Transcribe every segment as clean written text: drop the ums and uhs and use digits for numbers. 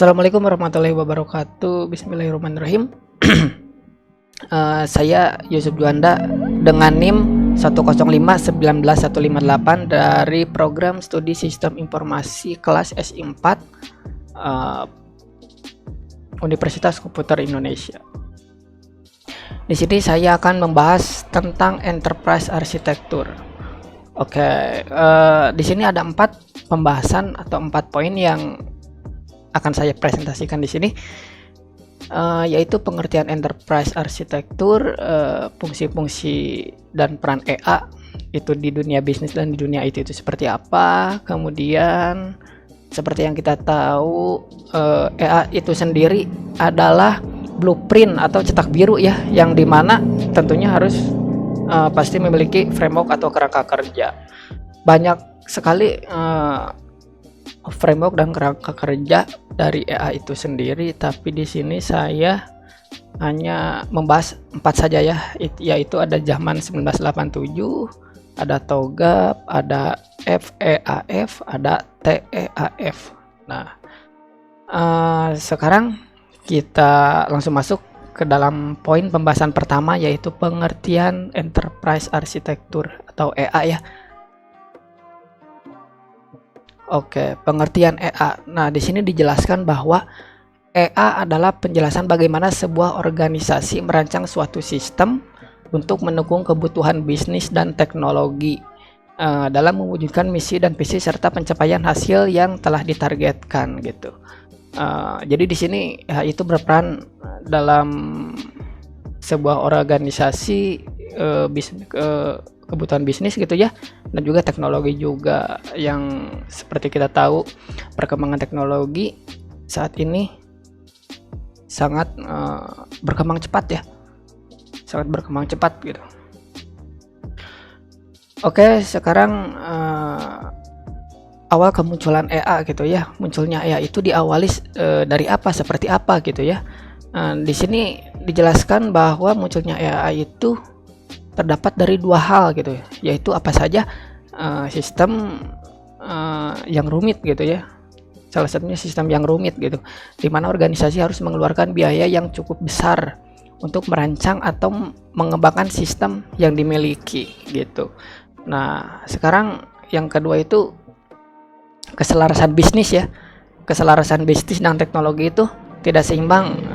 Assalamualaikum warahmatullahi wabarakatuh. Bismillahirrahmanirrahim. Saya Yusuf Juanda dengan NIM 105191158 dari program studi Sistem Informasi kelas SI4 Universitas Komputer Indonesia. Di sini saya akan membahas tentang enterprise arsitektur. Oke, di sini ada 4 pembahasan atau 4 poin yang akan saya presentasikan di sini, yaitu pengertian enterprise arsitektur, fungsi-fungsi dan peran EA itu di dunia bisnis dan di dunia IT itu seperti apa. Kemudian seperti yang kita tahu, EA itu sendiri adalah blueprint atau cetak biru ya, yang dimana tentunya harus pasti memiliki framework atau kerangka kerja. Banyak sekali framework dan kerangka kerja dari EA itu sendiri, tapi di sini saya hanya membahas 4 saja ya, yaitu ada zaman 1987, ada TOGAF, ada FEAF, ada TEAF. Nah, sekarang kita langsung masuk ke dalam poin pembahasan pertama, yaitu pengertian enterprise arsitektur atau EA ya. Oke, pengertian EA. Nah, di sini dijelaskan bahwa EA adalah penjelasan bagaimana sebuah organisasi merancang suatu sistem untuk mendukung kebutuhan bisnis dan teknologi dalam mewujudkan misi dan visi serta pencapaian hasil yang telah ditargetkan gitu. Jadi di sini itu berperan dalam sebuah organisasi kebutuhan bisnis gitu ya, dan juga teknologi juga, yang seperti kita tahu perkembangan teknologi saat ini sangat berkembang cepat ya, sangat berkembang cepat gitu. Oke, sekarang awal kemunculan EA gitu ya. Munculnya EA itu diawali dari apa, seperti apa gitu ya. Di sini dijelaskan bahwa munculnya EA itu terdapat dari 2 hal gitu, yaitu apa saja, sistem yang rumit gitu ya. Salah satunya sistem yang rumit gitu, di mana organisasi harus mengeluarkan biaya yang cukup besar untuk merancang atau mengembangkan sistem yang dimiliki gitu. Nah, sekarang yang kedua itu keselarasan bisnis ya. Keselarasan bisnis dan teknologi itu tidak seimbang,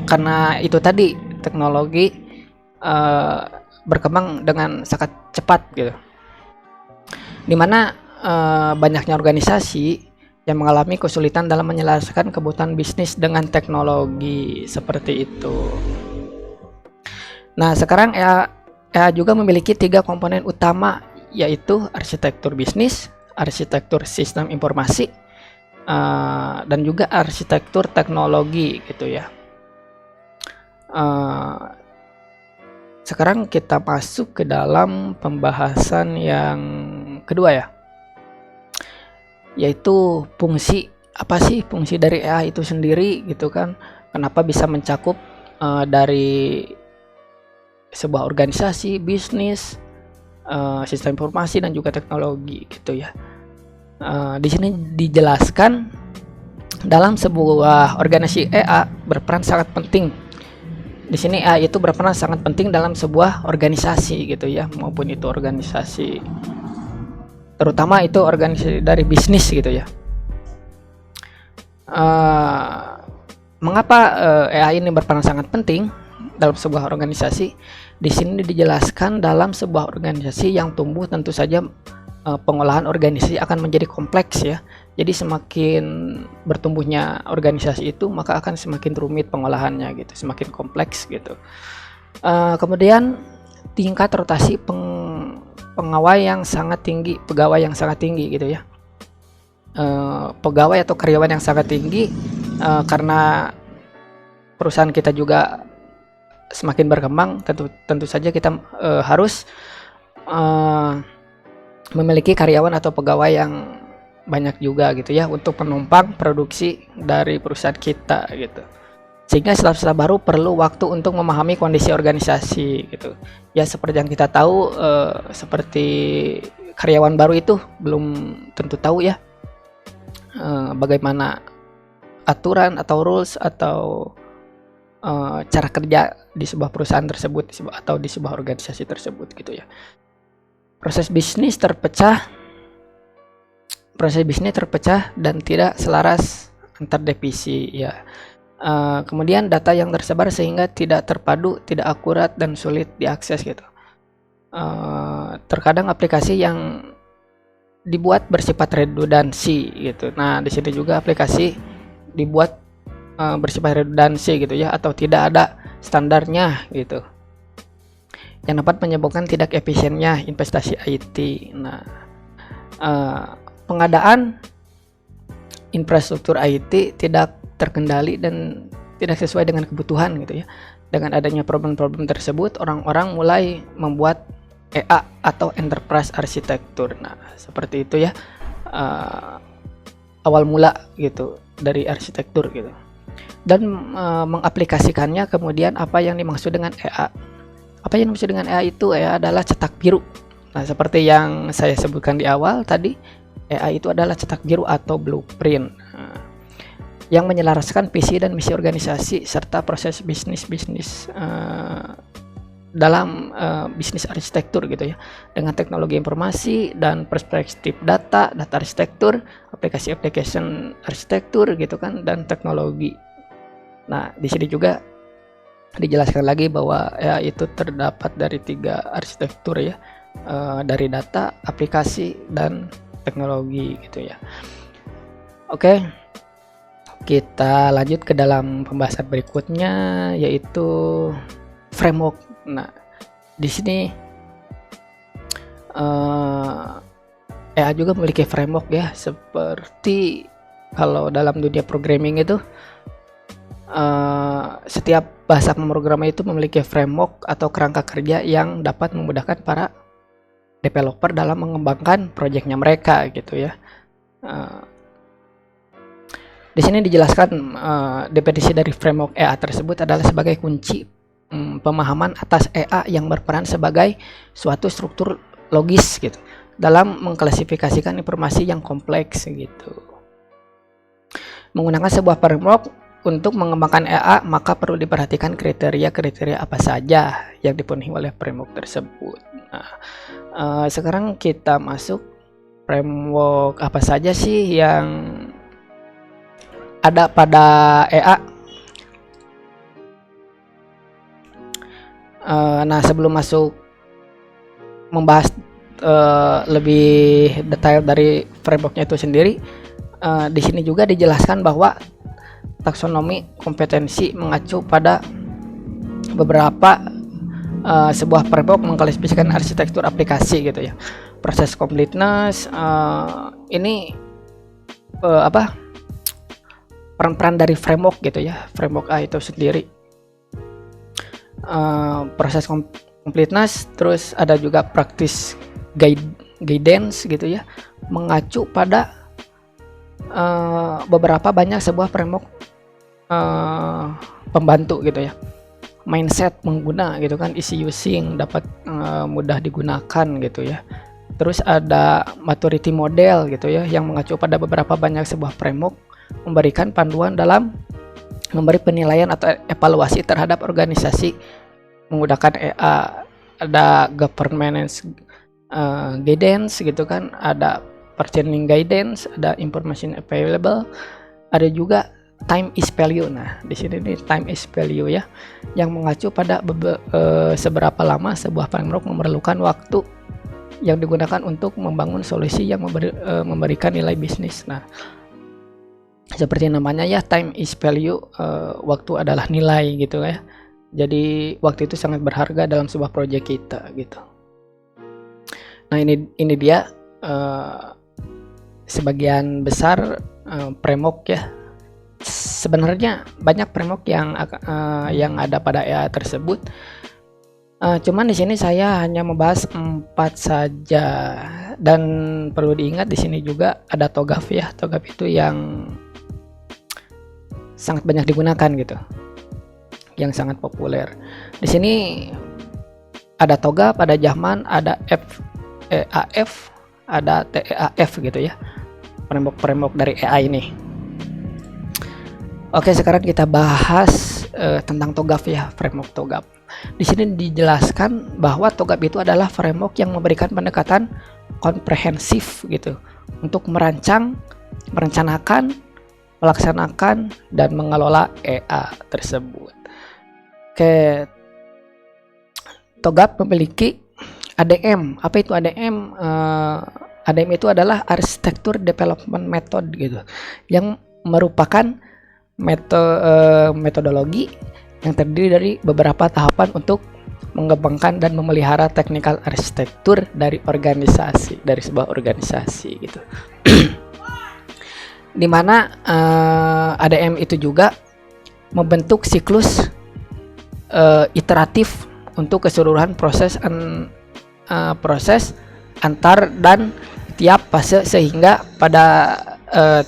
karena itu tadi teknologi berkembang dengan sangat cepat gitu, dimana banyaknya organisasi yang mengalami kesulitan dalam menyelesaikan kebutuhan bisnis dengan teknologi seperti itu. Nah, sekarang EA juga memiliki 3 komponen utama, yaitu arsitektur bisnis, arsitektur sistem informasi, dan juga arsitektur teknologi gitu ya. Sekarang kita masuk ke dalam pembahasan yang kedua ya, yaitu fungsi. Apa sih fungsi dari EA itu sendiri gitu kan? Kenapa bisa mencakup dari sebuah organisasi, bisnis, sistem informasi dan juga teknologi gitu ya. Di sini dijelaskan dalam sebuah organisasi EA berperan sangat penting. Di sini EA itu berperan sangat penting dalam sebuah organisasi gitu ya, maupun itu organisasi, terutama itu organisasi dari bisnis gitu ya. Mengapa EA ini berperan sangat penting dalam sebuah organisasi? Di sini dijelaskan dalam sebuah organisasi yang tumbuh, tentu saja pengolahan organisasi akan menjadi kompleks ya. Jadi semakin bertumbuhnya organisasi itu, maka akan semakin rumit pengolahannya gitu, semakin kompleks gitu. Kemudian tingkat rotasi pegawai yang sangat tinggi gitu ya. Pegawai atau karyawan yang sangat tinggi, karena perusahaan kita juga semakin berkembang, tentu saja kita harus memiliki karyawan atau pegawai yang banyak juga gitu ya, untuk penumpang produksi dari perusahaan kita gitu. Sehingga staf-staf baru perlu waktu untuk memahami kondisi organisasi gitu ya. Seperti yang kita tahu, seperti karyawan baru itu belum tentu tahu ya bagaimana aturan atau rules atau cara kerja di sebuah perusahaan tersebut atau di sebuah organisasi tersebut gitu ya. Proses bisnis terpecah dan tidak selaras antar divisi ya. Kemudian data yang tersebar sehingga tidak terpadu, tidak akurat dan sulit diakses gitu. Terkadang aplikasi yang dibuat bersifat redundansi gitu. Nah, di sini juga aplikasi dibuat bersifat redundansi gitu ya, atau tidak ada standarnya gitu, yang dapat menyebabkan tidak efisiennya investasi IT. Nah, pengadaan infrastruktur IT tidak terkendali dan tidak sesuai dengan kebutuhan gitu ya. Dengan adanya problem-problem tersebut, orang-orang mulai membuat EA atau Enterprise Architecture. Nah, seperti itu ya, awal mula gitu dari arsitektur gitu. Dan mengaplikasikannya kemudian apa yang dimaksud dengan EA. Apa yang dimaksud dengan EA itu? EA adalah cetak biru. Nah, seperti yang saya sebutkan di awal tadi, EA itu adalah cetak biru atau blueprint. Yang menyelaraskan visi dan misi organisasi serta proses bisnis dalam bisnis arsitektur gitu ya, dengan teknologi informasi dan perspektif data arsitektur, aplikasi arsitektur gitu kan, dan teknologi. Nah, di sini juga dijelaskan lagi bahwa ya itu terdapat dari 3 arsitektur ya, dari data, aplikasi, dan teknologi gitu ya. Oke, kita lanjut ke dalam pembahasan berikutnya, yaitu framework. Nah, di sini EA juga memiliki framework ya, seperti kalau dalam dunia programming itu setiap bahasa pemrograman itu memiliki framework atau kerangka kerja yang dapat memudahkan para developer dalam mengembangkan proyeknya mereka gitu ya. Di sini dijelaskan definisi dari framework EA tersebut adalah sebagai kunci pemahaman atas EA yang berperan sebagai suatu struktur logis gitu dalam mengklasifikasikan informasi yang kompleks gitu. Menggunakan sebuah framework untuk mengembangkan EA, maka perlu diperhatikan kriteria-kriteria apa saja yang dipenuhi oleh framework tersebut. Nah, sekarang kita masuk framework apa saja sih yang ada pada EA. Nah, sebelum masuk membahas lebih detail dari frameworknya itu sendiri, di sini juga dijelaskan bahwa taksonomi kompetensi mengacu pada beberapa sebuah framework mengklasifikasikan arsitektur aplikasi gitu ya. Proses completeness, ini peran-peran dari framework gitu ya, framework A itu sendiri. Proses completeness, terus ada juga practice guidance gitu ya, mengacu pada beberapa banyak sebuah framework pembantu gitu ya. Mindset pengguna gitu kan, easy using, dapat mudah digunakan gitu ya. Terus ada maturity model gitu ya, yang mengacu pada beberapa banyak sebuah framework, memberikan panduan dalam memberi penilaian atau evaluasi terhadap organisasi menggunakan EA. Ada governance guidance gitu kan, ada purchasing guidance, ada information available, ada juga time is value. Nah, di sini nih time is value ya, yang mengacu pada seberapa lama sebuah framework memerlukan waktu yang digunakan untuk membangun solusi yang memberikan nilai bisnis. Nah, seperti namanya ya, time is value, waktu adalah nilai gitu ya. Jadi waktu itu sangat berharga dalam sebuah proyek kita gitu. Nah, ini dia sebagian besar framework ya. Sebenarnya banyak framework yang ada pada EA tersebut. Cuman di sini saya hanya membahas 4 saja, dan perlu diingat di sini juga ada TOGAF ya. TOGAF itu yang sangat banyak digunakan gitu, yang sangat populer. Di sini ada TOGAF, ada JAHMAN, ada EAF, ada TEAF gitu ya, framework dari EA ini. Oke, sekarang kita bahas tentang TOGAF ya, framework TOGAF. Di sini dijelaskan bahwa TOGAF itu adalah framework yang memberikan pendekatan komprehensif gitu untuk merancang, merencanakan, melaksanakan, dan mengelola EA tersebut. Oke, TOGAF memiliki ADM. Apa itu ADM? ADM itu adalah Architecture Development Method gitu, yang merupakan metodologi yang terdiri dari beberapa tahapan untuk mengembangkan dan memelihara technical arsitektur dari sebuah organisasi gitu. Dimana ADM itu juga membentuk siklus iteratif untuk keseluruhan proses antar dan tiap fase, sehingga pada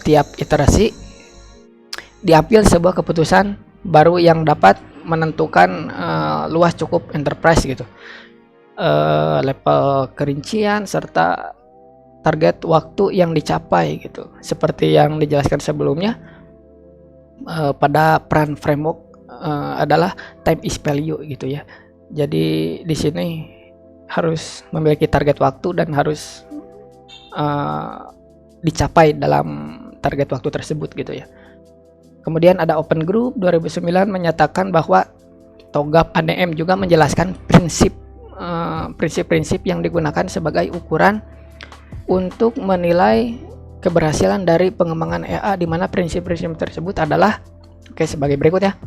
tiap iterasi diambil sebuah keputusan baru yang dapat menentukan luas cukup enterprise gitu, level kerincian serta target waktu yang dicapai gitu. Seperti yang dijelaskan sebelumnya, pada peran framework adalah time is value gitu ya. Jadi di sini harus memiliki target waktu dan harus dicapai dalam target waktu tersebut gitu ya. Kemudian ada Open Group 2009 menyatakan bahwa TOGAF ADM juga menjelaskan prinsip-prinsip yang digunakan sebagai ukuran untuk menilai keberhasilan dari pengembangan EA, di mana prinsip-prinsip tersebut adalah sebagai berikut ya.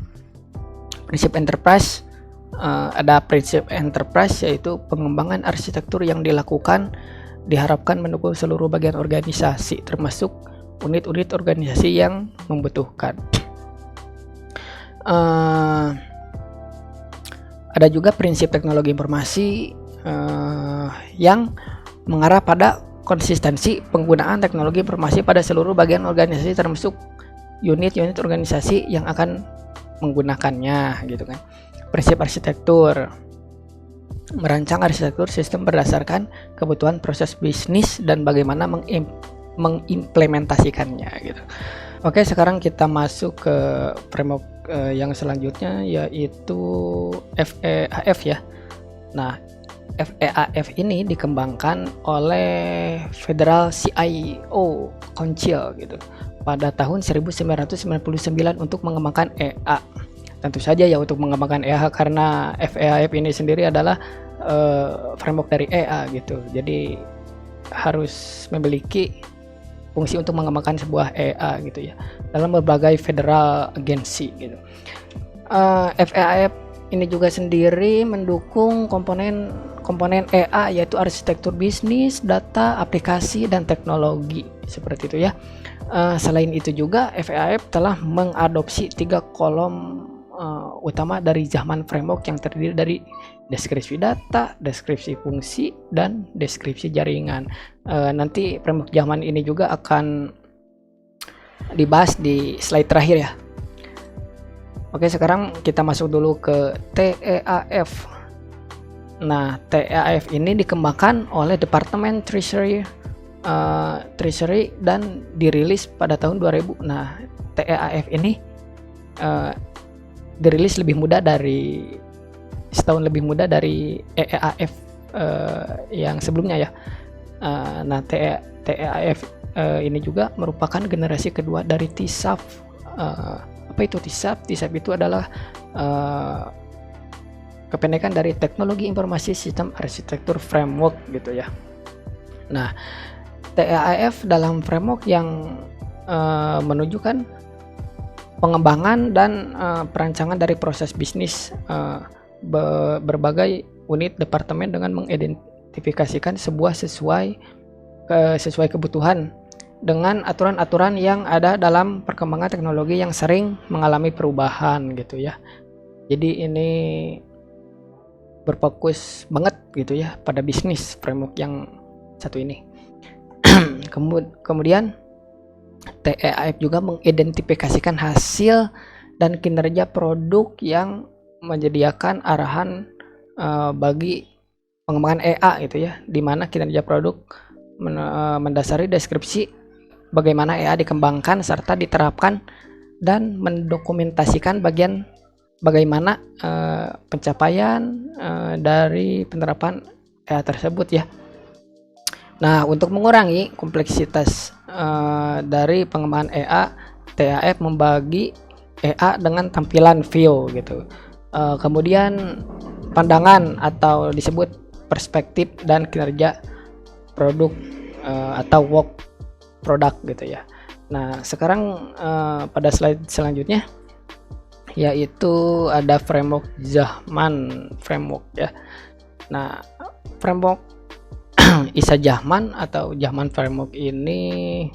Prinsip enterprise, ada prinsip enterprise yaitu pengembangan arsitektur yang dilakukan diharapkan mendukung seluruh bagian organisasi termasuk unit-unit organisasi yang membutuhkan. Ada juga prinsip teknologi informasi yang mengarah pada konsistensi penggunaan teknologi informasi pada seluruh bagian organisasi termasuk unit-unit organisasi yang akan menggunakannya gitu kan. Prinsip arsitektur, merancang arsitektur sistem berdasarkan kebutuhan proses bisnis dan bagaimana mengimplementasikannya gitu. Oke, sekarang kita masuk ke framework yang selanjutnya, yaitu FEAF ya. Nah, FEAF ini dikembangkan oleh Federal CIO Council gitu pada tahun 1999 untuk mengembangkan EA. Tentu saja ya untuk mengembangkan EA, karena FEAF ini sendiri adalah framework dari EA gitu. Jadi harus memiliki fungsi untuk mengembangkan sebuah EA gitu ya dalam berbagai federal agensi gitu. FEAF ini juga sendiri mendukung komponen EA yaitu arsitektur bisnis, data, aplikasi, dan teknologi seperti itu ya. Selain itu juga FEAF telah mengadopsi 3 kolom utama dari zaman framework yang terdiri dari deskripsi data, deskripsi fungsi, dan deskripsi jaringan. Nanti framework zaman ini juga akan dibahas di slide terakhir ya. Oke, sekarang kita masuk dulu ke TEAF. Nah, TEAF ini dikembangkan oleh Departemen Treasury dan dirilis pada tahun 2000. Nah, TEAF ini dirilis setahun lebih muda dari EEAF yang sebelumnya ya. Nah, TEAF ini juga merupakan generasi kedua dari TISAF. Apa itu TISAF? TISAF itu adalah kependekan dari Teknologi Informasi Sistem Arsitektur Framework gitu ya. Nah, TEAF dalam framework yang menunjukkan pengembangan dan perancangan dari proses bisnis berbagai unit departemen dengan mengidentifikasikan sesuai kebutuhan dengan aturan-aturan yang ada dalam perkembangan teknologi yang sering mengalami perubahan gitu ya. Jadi ini berfokus banget gitu ya pada bisnis framework yang satu ini. Kemudian TEAF juga mengidentifikasikan hasil dan kinerja produk yang menyediakan arahan bagi pengembangan EA gitu ya, di mana kinerja produk mendasari deskripsi bagaimana EA dikembangkan serta diterapkan dan mendokumentasikan bagaimana pencapaian dari penerapan EA tersebut ya. Nah, untuk mengurangi kompleksitas dari pengembangan EA, TAF membagi EA dengan tampilan view gitu. Kemudian pandangan atau disebut perspektif dan kinerja produk atau work product gitu ya. Nah, sekarang pada slide selanjutnya yaitu ada framework Jahman framework ya. Nah, framework Isa Jahman atau Jahman framework ini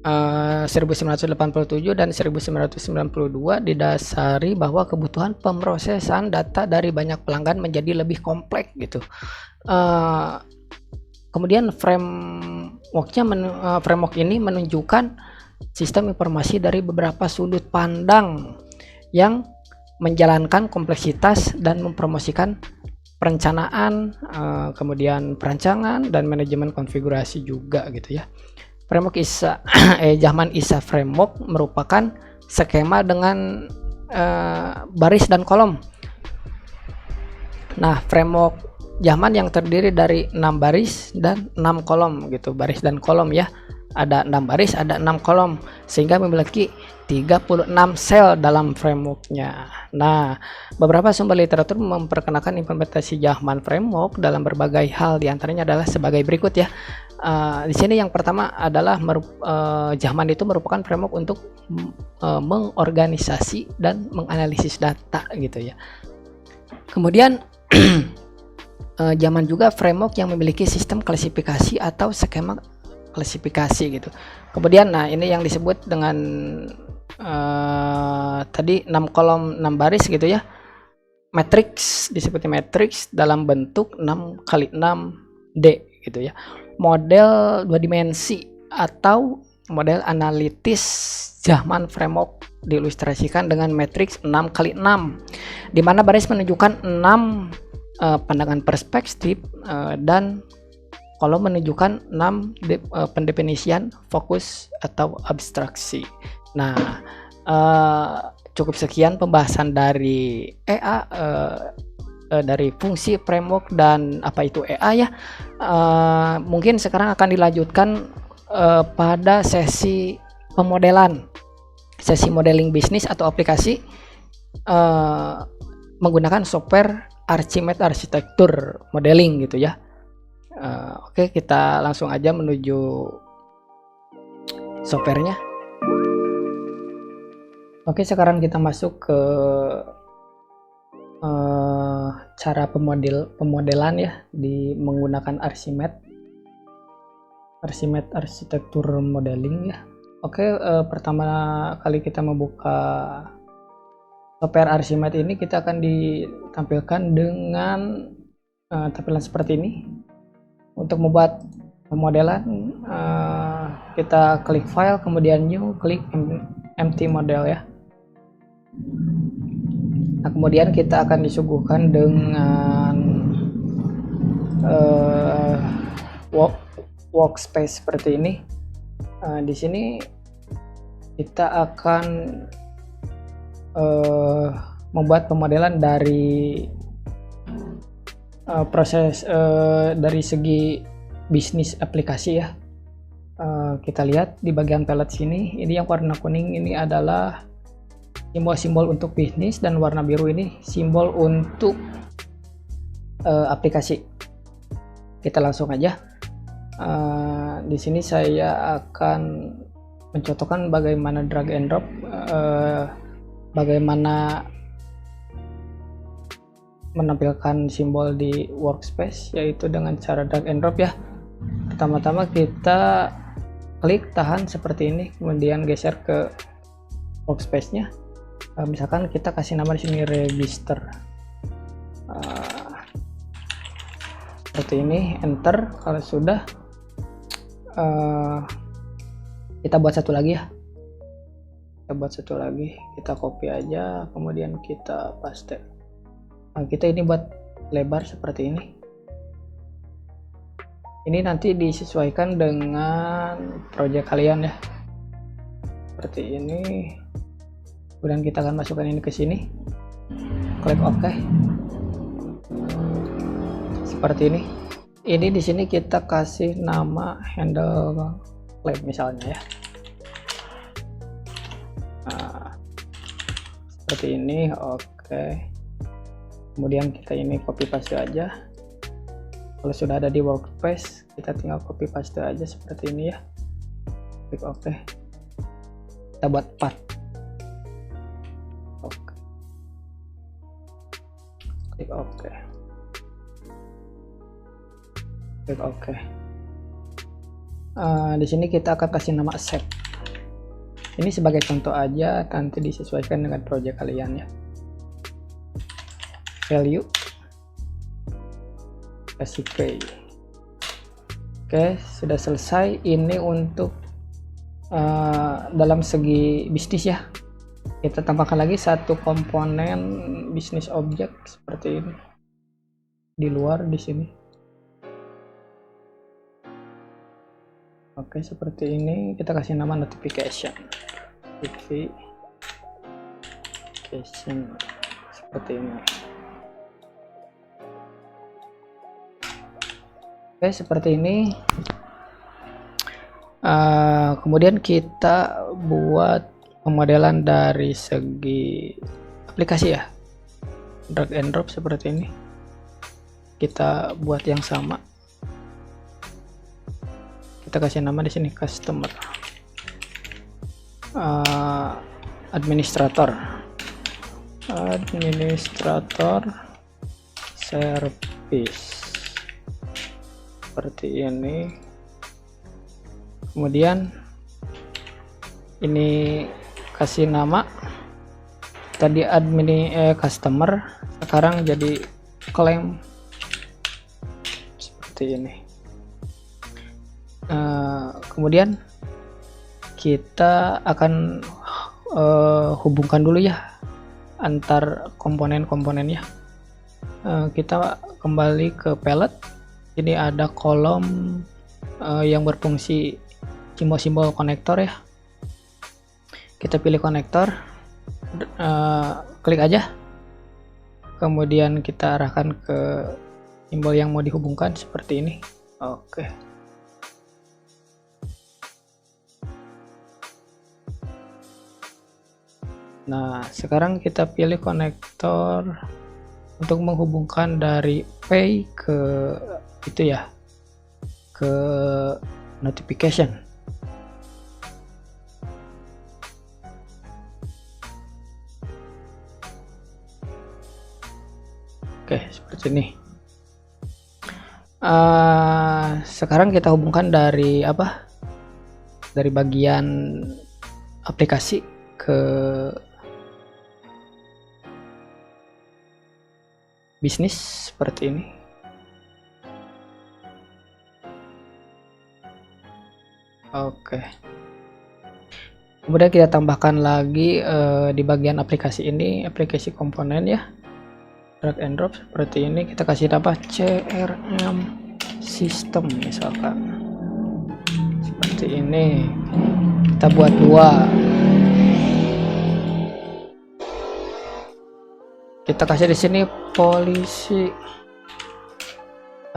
1987 dan 1992 didasari bahwa kebutuhan pemrosesan data dari banyak pelanggan menjadi lebih kompleks gitu. Kemudian framework ini menunjukkan sistem informasi dari beberapa sudut pandang yang menjalankan kompleksitas dan mempromosikan perencanaan, kemudian perancangan dan manajemen konfigurasi juga gitu ya. Framework Isa Jahman Isa framework merupakan skema dengan baris dan kolom. Nah, framework Jahman yang terdiri dari 6 baris dan 6 kolom gitu. Baris dan kolom ya. Ada 6 baris, ada 6 kolom sehingga memiliki 36 sel dalam frameworknya. Nah, beberapa sumber literatur memperkenalkan implementasi Jahman framework dalam berbagai hal, diantaranya adalah sebagai berikut ya. Di sini yang pertama adalah Jahman itu merupakan framework untuk mengorganisasi dan menganalisis data gitu ya. Kemudian Jahman juga framework yang memiliki sistem klasifikasi atau skema klasifikasi gitu. Kemudian nah ini yang disebut dengan tadi 6 kolom 6 baris gitu ya. Matrix, disebutnya matrix dalam bentuk 6x6D gitu ya. Model 2 dimensi atau model analitis Jahman framework diilustrasikan dengan matriks 6x6 di mana baris menunjukkan 6 pandangan perspektif dan kolom menunjukkan 6 pendefinisian fokus atau abstraksi. Nah, cukup sekian pembahasan dari EA, dari fungsi framework dan apa itu EA ya. Mungkin sekarang akan dilanjutkan pada sesi pemodelan, sesi modeling bisnis atau aplikasi menggunakan software Archimedes Arsitektur Modeling gitu ya. Oke, kita langsung aja menuju softwarenya. Oke, sekarang kita masuk ke cara pemodelan ya di menggunakan Archimedes Arsitektur Modeling ya. Oke, pertama kali kita membuka software Archimedes ini, kita akan ditampilkan dengan tampilan seperti ini. Untuk membuat pemodelan, kita klik file, kemudian new, klik empty model ya. Nah, kemudian kita akan disuguhkan dengan workspace seperti ini. Di sini kita akan membuat pemodelan dari proses dari segi bisnis aplikasi ya. Kita lihat di bagian palette sini, ini yang warna kuning ini adalah simbol-simbol untuk bisnis dan warna biru ini simbol untuk aplikasi. Kita langsung aja. Di sini saya akan mencontohkan bagaimana drag and drop, bagaimana menampilkan simbol di workspace, yaitu dengan cara drag and drop ya. Pertama-tama kita klik tahan seperti ini, kemudian geser ke workspace-nya. Misalkan kita kasih nama di sini register. Seperti ini, enter. Kalau sudah, kita buat satu lagi ya. Kita copy aja, kemudian kita paste. Nah, kita ini buat lebar seperti ini. Ini nanti disesuaikan dengan project kalian ya. seperti ini. Kemudian kita akan masukkan ini ke sini, klik OK. Seperti ini. Ini di sini kita kasih nama handle claim misalnya ya. Nah, seperti ini. Oke. Kemudian kita ini copy paste aja. Kalau sudah ada di workspace, kita tinggal copy paste aja seperti ini ya. Klik OK. Kita buat path. Oke. Klik OK. Klik OK. Di sini kita akan kasih nama accept. Ini sebagai contoh aja, nanti disesuaikan dengan project kalian ya. Value, kasih pay. Oke, sudah selesai. Ini untuk dalam segi bisnis ya. Kita tambahkan lagi satu komponen bisnis object seperti ini di luar di sini. Oke, seperti ini. Kita kasih nama notification. Notification seperti ini. Oke, seperti ini. Kemudian kita buat pemodelan dari segi aplikasi ya. Drag and drop seperti ini. Kita buat yang sama. Kita kasih nama di sini customer, administrator service seperti ini. Kemudian ini kasih nama tadi customer, sekarang jadi claim seperti ini. Kemudian kita akan hubungkan dulu ya antar komponen-komponennya. Kita kembali ke palette. Ini ada kolom yang berfungsi simbol-simbol konektor ya. Kita pilih konektor, klik aja, kemudian kita arahkan ke simbol yang mau dihubungkan seperti ini. Oke. Nah, sekarang kita pilih konektor untuk menghubungkan dari pay ke itu ya, ke notification. Oke, seperti ini. Sekarang kita hubungkan dari apa? Dari bagian aplikasi ke bisnis seperti ini. Oke. Kemudian kita tambahkan lagi di bagian aplikasi ini, aplikasi komponen ya. Drag and drop seperti ini. Kita kasih nama CRM system misalkan. Seperti ini. Kita buat dua. Kita kasih di sini polisi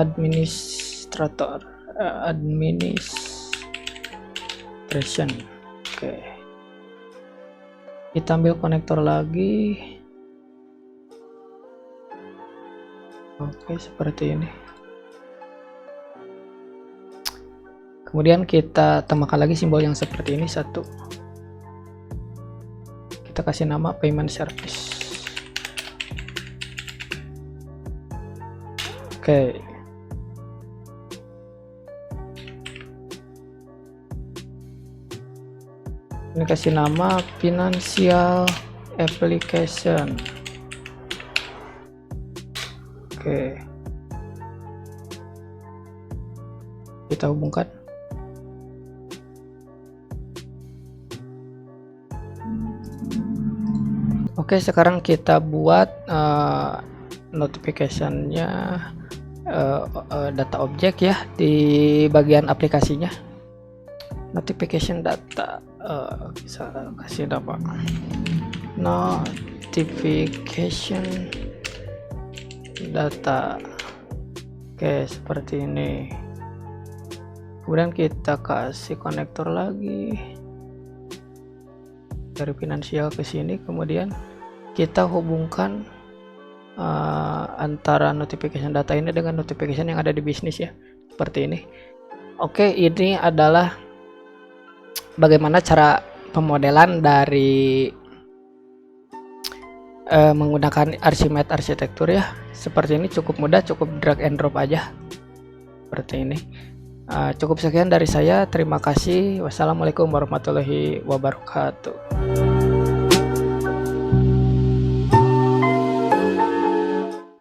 administrator administration. Oke. Kita ambil konektor lagi. Oke, seperti ini. Kemudian kita tambahkan lagi simbol yang seperti ini satu. Kita kasih nama payment service. Oke. Ini kasih nama financial application. Oke. Kita hubungkan. Oke, sekarang kita buat notification-nya data objek ya di bagian aplikasinya. notification data, bisa kasih apa, notification data. Oke, seperti ini. Kemudian kita kasih konektor lagi dari finansial ke sini, kemudian kita hubungkan antara notification data ini dengan notification yang ada di bisnis ya, seperti ini. Oke, ini adalah bagaimana cara pemodelan dari menggunakan Archimate arsitektur ya. Seperti ini, cukup mudah, cukup drag and drop aja seperti ini. Cukup sekian dari saya, terima kasih. Wassalamualaikum warahmatullahi wabarakatuh.